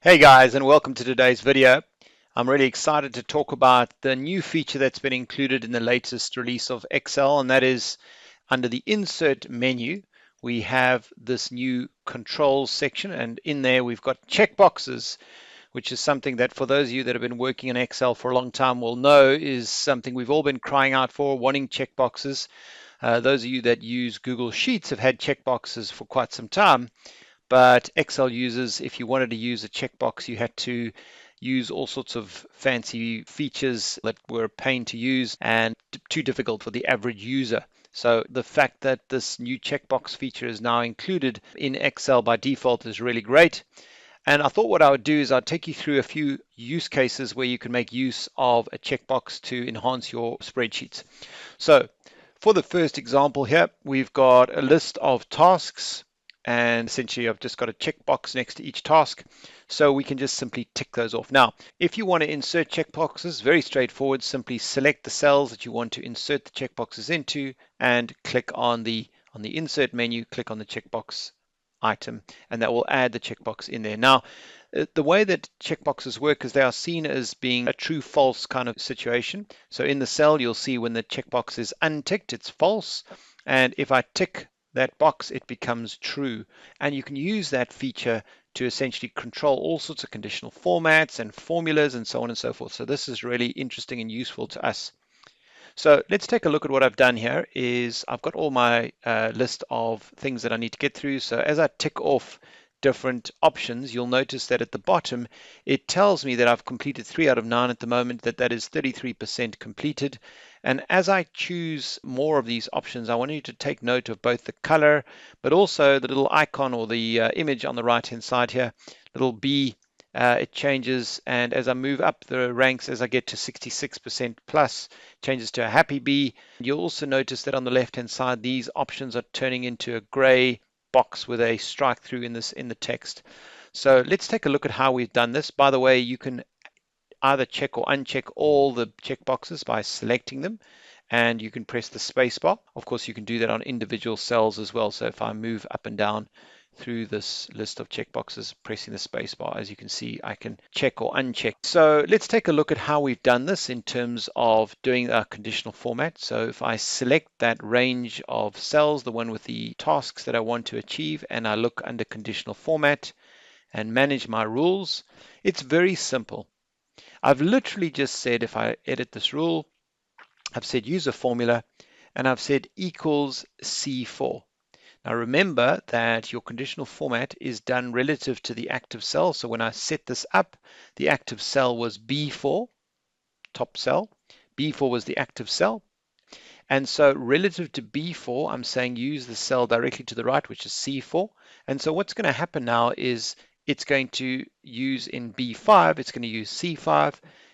Hey guys, and welcome to today's video. I'm really excited to talk about the new feature that's been included in the latest release of Excel, and that is under the Insert menu, we have this new Controls section, and in there we've got checkboxes, which is something that for those of you that have been working in Excel for a long time will know is something we've all been crying out for, wanting checkboxes. Those of you that use Google Sheets have had checkboxes for quite some time. But Excel users, if you wanted to use a checkbox, you had to use all sorts of fancy features that were a pain to use and too difficult for the average user. So the fact that this new checkbox feature is now included in Excel by default is really great. And I thought what I would do is I'd take you through a few use cases where you can make use of a checkbox to enhance your spreadsheets. So for the first example here, we've got a list of tasks. And essentially, I've just got a checkbox next to each task, so we can just simply tick those off. Now, if you want to insert checkboxes, very straightforward. Simply select the cells that you want to insert the checkboxes into, and click on the Insert menu. Click on the checkbox item, and that will add the checkbox in there. Now, the way that checkboxes work is they are seen as being a true-false kind of situation. So in the cell, you'll see when the checkbox is unticked, it's false, and if I tick that box, it becomes true. And you can use that feature to essentially control all sorts of conditional formats and formulas and so on and so forth. So this is really interesting and useful to us. So let's take a look at what I've done here is I've got all my list of things that I need to get through. So as I tick off different options, you'll notice that at the bottom, it tells me that I've completed 3 out of 9 at the moment, that is 33% completed. And as I choose more of these options, I want you to take note of both the color, but also the little icon or the image on the right-hand side here, little B. It changes, and as I move up the ranks, as I get to 66% plus, changes to a happy B. You'll also notice that on the left-hand side, these options are turning into a gray box with a strike through in the text. So let's take a look at how we've done this. By the way, you can either check or uncheck all the checkboxes by selecting them, and you can press the space bar. Of course, you can do that on individual cells as well. So if I move up and down through this list of checkboxes, pressing the space bar, as you can see, I can check or uncheck. So let's take a look at how we've done this in terms of doing a conditional format. So if I select that range of cells, the one with the tasks that I want to achieve, and I look under conditional format and manage my rules, it's very simple. I've literally just said, if I edit this rule, I've said use a formula, and I've said equals C4. Now remember that your conditional format is done relative to the active cell. So when I set this up, the active cell was B4, top cell. B4 was the active cell. And so relative to B4, I'm saying use the cell directly to the right, which is C4. And so what's going to happen now is it's going to use in B5, it's going to use C5,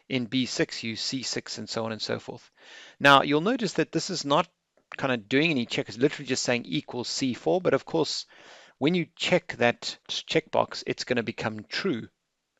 in B6 use C6, and so on and so forth. Now you'll notice that this is not kind of doing any check, it's literally just saying equals C4, but of course when you check that checkbox, it's going to become true.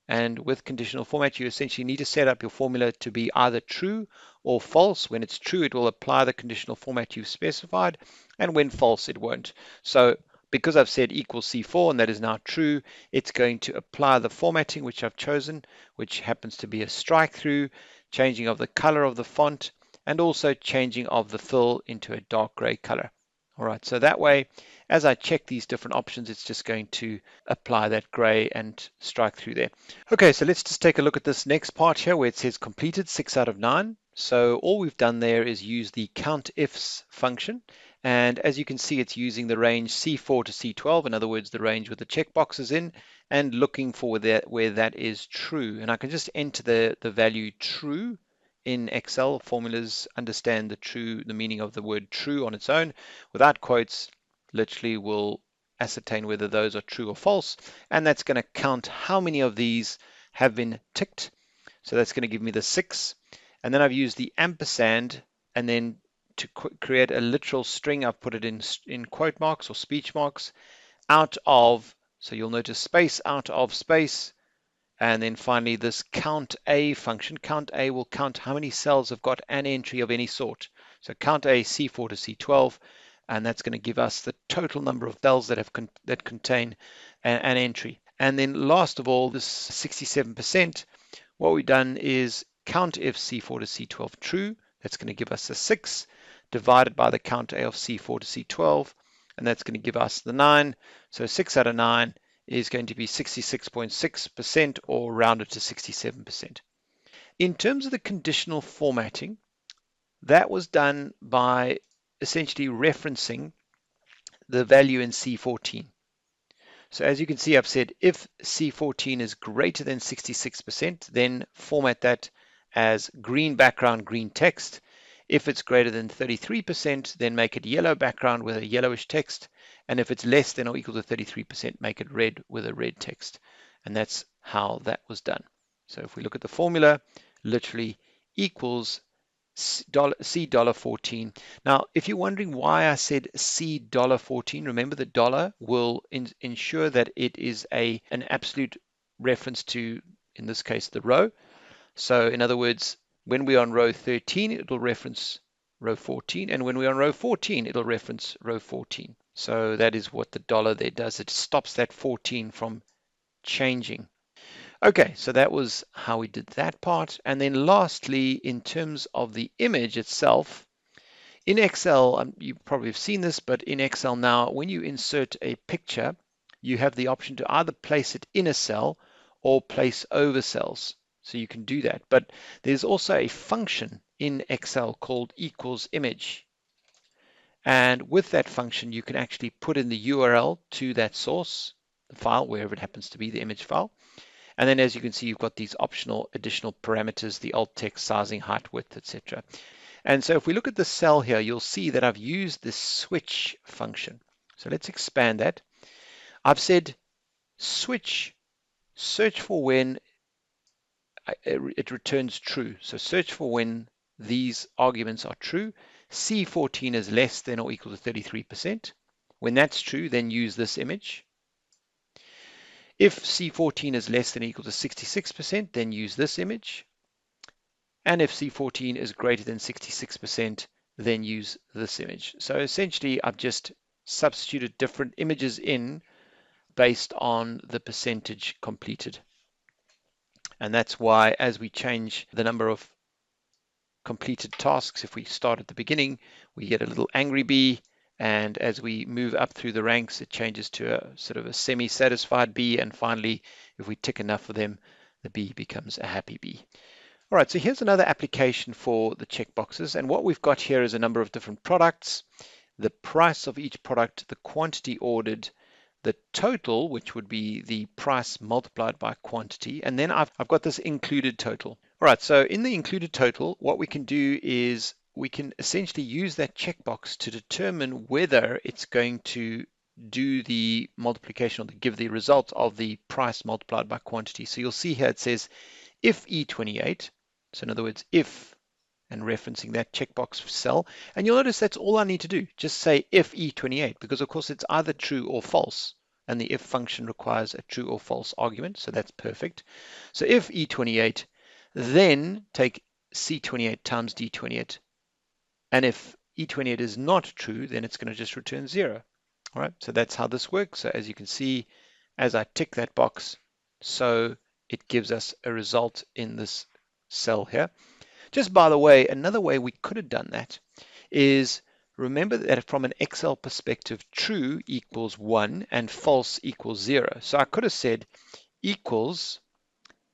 And with conditional format, you essentially need to set up your formula to be either true or false. When it's true, it will apply the conditional format you've specified, and when false, it won't. So because I've said equals C4 and that is now true, it's going to apply the formatting which I've chosen, which happens to be a strike through, changing of the color of the font, and also changing of the fill into a dark gray color. All right, so that way, as I check these different options, it's just going to apply that gray and strike through there. Okay, so let's just take a look at this next part here where it says completed 6 out of 9. So all we've done there is use the countifs function. And as you can see, it's using the range C4 to C12, in other words, the range with the checkboxes in, and looking for where that is true. And I can just enter the value true in Excel. Formulas understand the meaning of the word true on its own. Without quotes, literally will ascertain whether those are true or false. And that's going to count how many of these have been ticked. So that's going to give me the 6. And then I've used the ampersand, and then to create a literal string, I've put it in quote marks or speech marks, out of, so you'll notice space, out of space, and then finally this count A function. Count A will count how many cells have got an entry of any sort. So count A C4 to C12, and that's going to give us the total number of cells that contain an entry. And then last of all, this 67%, what we've done is count if C4 to C12 true. That's going to give us a 6 divided by the count A of C4 to C12, and that's going to give us the 9. So 6 out of 9 is going to be 66.6% or rounded to 67%. In terms of the conditional formatting, that was done by essentially referencing the value in C14. So as you can see, I've said if C14 is greater than 66%, then format that as green background, green text. If it's greater than 33%, then make it yellow background with a yellowish text. And if it's less than or equal to 33%, make it red with a red text. And that's how that was done. So if we look at the formula, literally equals $14. Now, if you're wondering why I said $14, remember the dollar will ensure that it is an absolute reference to, in this case, the row. So in other words, when we're on row 13, it'll reference row 14. And when we're on row 14, it'll reference row 14. So that is what the dollar there does. It stops that 14 from changing. Okay, so that was how we did that part. And then lastly, in terms of the image itself, in Excel, you probably have seen this, but in Excel now, when you insert a picture, you have the option to either place it in a cell or place over cells. So you can do that. But there's also a function in Excel called equals image. And with that function, you can actually put in the URL to that source, the file, wherever it happens to be, the image file. And then as you can see, you've got these optional additional parameters, the alt text, sizing, height, width, etc. And so if we look at the cell here, you'll see that I've used this switch function. So let's expand that. I've said switch, search for when it returns true. So search for when these arguments are true. C14 is less than or equal to 33%. When that's true, then use this image. If C14 is less than or equal to 66%, then use this image. And if C14 is greater than 66%, then use this image. So essentially, I've just substituted different images in based on the percentage completed. And that's why as we change the number of completed tasks, if we start at the beginning, we get a little angry bee. And as we move up through the ranks, it changes to a sort of a semi-satisfied bee. And finally, if we tick enough of them, the bee becomes a happy bee. All right, so here's another application for the checkboxes. And what we've got here is a number of different products, the price of each product, the quantity ordered, the total, which would be the price multiplied by quantity. And then I've got this included total. All right, so in the included total, what we can do is we can essentially use that checkbox to determine whether it's going to do the multiplication or to give the result of the price multiplied by quantity. So you'll see here it says if E28, so in other words, if, and referencing that checkbox cell, and you'll notice that's all I need to do. Just say if E28, because of course it's either true or false, and the if function requires a true or false argument, so that's perfect. So if E28, then take C28 times D28, and if E28 is not true, then it's going to just return 0. All right, so that's how this works. So as you can see, as I tick that box, so it gives us a result in this cell here. Just by the way, another way we could have done that is remember that from an Excel perspective, true equals 1 and false equals 0. So I could have said equals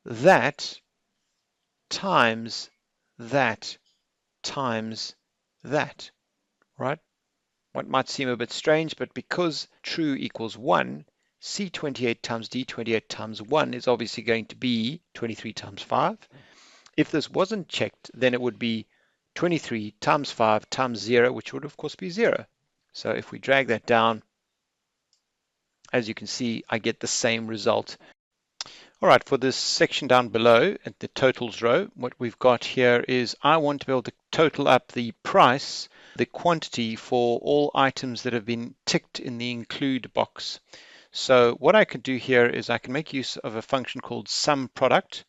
that times that times that, right? What might seem a bit strange, but because true equals 1, C28 times D28 times 1 is obviously going to be 23 times 5. If this wasn't checked, then it would be 23 times 5 times 0, which would of course be 0. So if we drag that down, as you can see, I get the same result. All right, for this section down below at the totals row, what we've got here is I want to be able to total up the price, the quantity for all items that have been ticked in the include box. So what I can do here is I can make use of a function called sum product.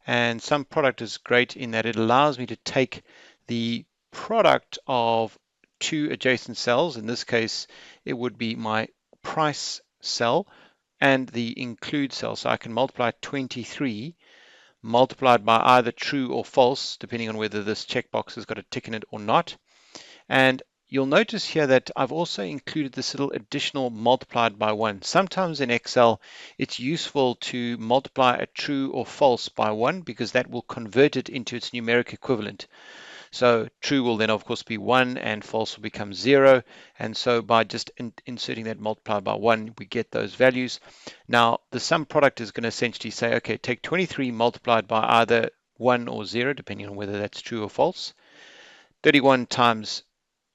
And sum product is great in that it allows me to take the product of two adjacent cells. In this case, it would be my price cell, and the include cell. So I can multiply 23 multiplied by either true or false, depending on whether this checkbox has got a tick in it or not. And you'll notice here that I've also included this little additional multiplied by 1. Sometimes in Excel, it's useful to multiply a true or false by 1 because that will convert it into its numeric equivalent. So true will then of course be 1 and false will become 0. And so by just inserting that multiplied by 1, we get those values. Now the sum product is going to essentially say, okay, take 23 multiplied by either 1 or 0, depending on whether that's true or false. 31 times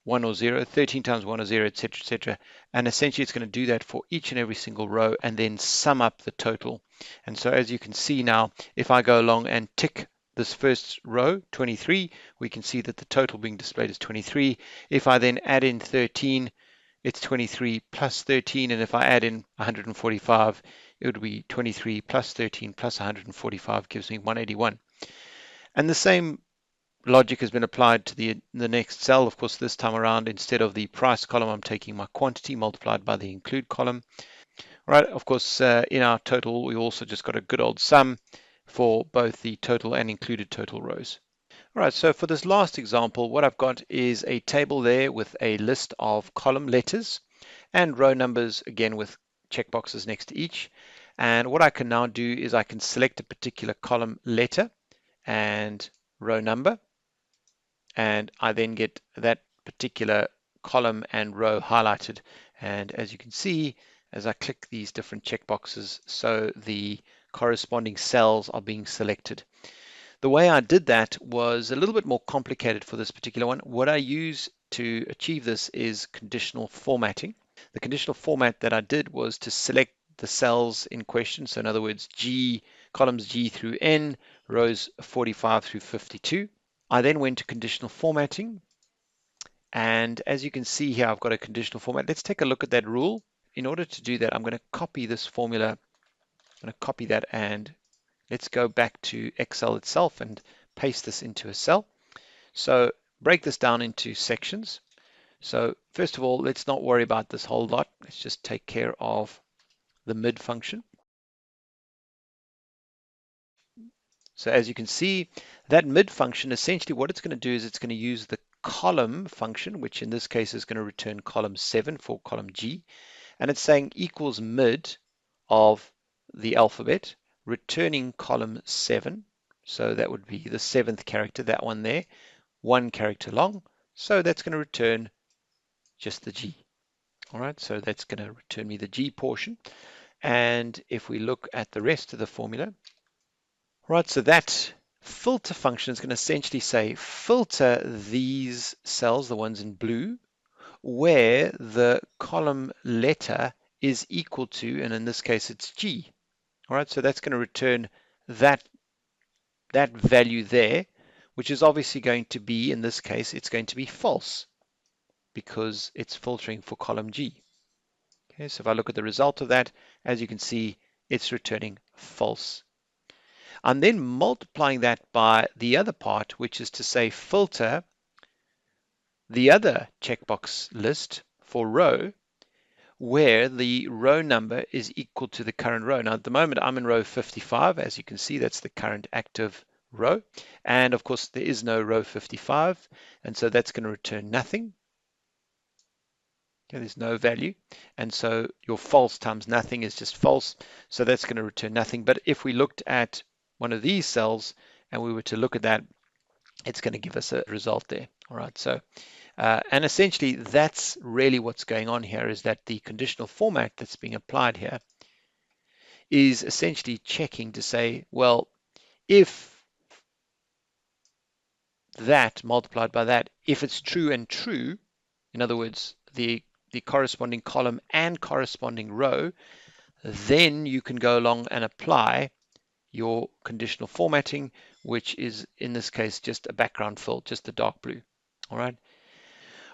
1 or 0, 13 times 1 or 0, etc., etc. And essentially it's going to do that for each and every single row and then sum up the total. And so as you can see now, if I go along and tick this first row, 23, we can see that the total being displayed is 23. If I then add in 13, it's 23 plus 13. And if I add in 145, it would be 23 plus 13 plus 145 gives me 181. And the same logic has been applied to the next cell. Of course, this time around, instead of the price column, I'm taking my quantity multiplied by the include column. Right, of course, in our total, we also just got a good old sum for both the total and included total rows. All right, so for this last example, what I've got is a table there with a list of column letters and row numbers, again with checkboxes next to each. And what I can now do is I can select a particular column letter and row number, and I then get that particular column and row highlighted. And as you can see, as I click these different checkboxes, so the corresponding cells are being selected. The way I did that was a little bit more complicated for this particular one. What I use to achieve this is conditional formatting. The conditional format that I did was to select the cells in question. So in other words, columns G through N, rows 45 through 52. I then went to conditional formatting. And as you can see here, I've got a conditional format. Let's take a look at that rule. In order to do that, I'm going to copy this formula. I'm going to copy that, and let's go back to Excel itself and paste this into a cell. So break this down into sections. So first of all, let's not worry about this whole lot. Let's just take care of the mid function. So as you can see, that mid function, essentially what it's going to do is it's going to use the column function, which in this case is going to return column 7 for column G. And it's saying equals mid of the alphabet, returning column 7. So that would be the 7th character, that one there, 1 character long. So that's going to return just the G. All right, so that's going to return me the G portion. And if we look at the rest of the formula, right, so that filter function is going to essentially say filter these cells, the ones in blue, where the column letter is equal to, and in this case it's G. All right, so that's going to return that value there, which is obviously going to be, in this case, it's going to be false because it's filtering for column G. Okay, so if I look at the result of that, as you can see, it's returning false. I'm then multiplying that by the other part, which is to say filter the other checkbox list for row where the row number is equal to the current row. Now at the moment I'm in row 55. As you can see, that's the current active row. And of course there is no row 55, and so that's going to return nothing. Okay, there's no value, and so your false times nothing is just false, so that's going to return nothing. But if we looked at one of these cells and we were to look at that, it's going to give us a result there. All right, so and essentially that's really what's going on here, is that the conditional format that's being applied here is essentially checking to say, well, if that multiplied by that, if it's true and true, in other words, the corresponding column and corresponding row, then you can go along and apply your conditional formatting, which is in this case just a background fill, just the dark blue. All right.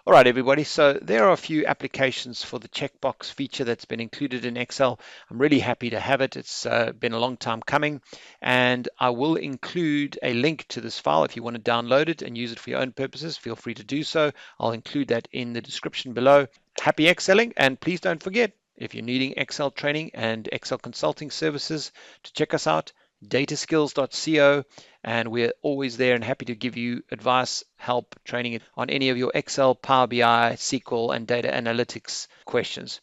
All right, everybody. So there are a few applications for the checkbox feature that's been included in Excel. I'm really happy to have it. It's been a long time coming, and I will include a link to this file. If you want to download it and use it for your own purposes, feel free to do so. I'll include that in the description below. Happy Excelling, and please don't forget, If you're needing Excel training and Excel consulting services, to check us out, dataskills.co, and we're always there and happy to give you advice, help, training on any of your Excel, Power BI, SQL, and data analytics questions.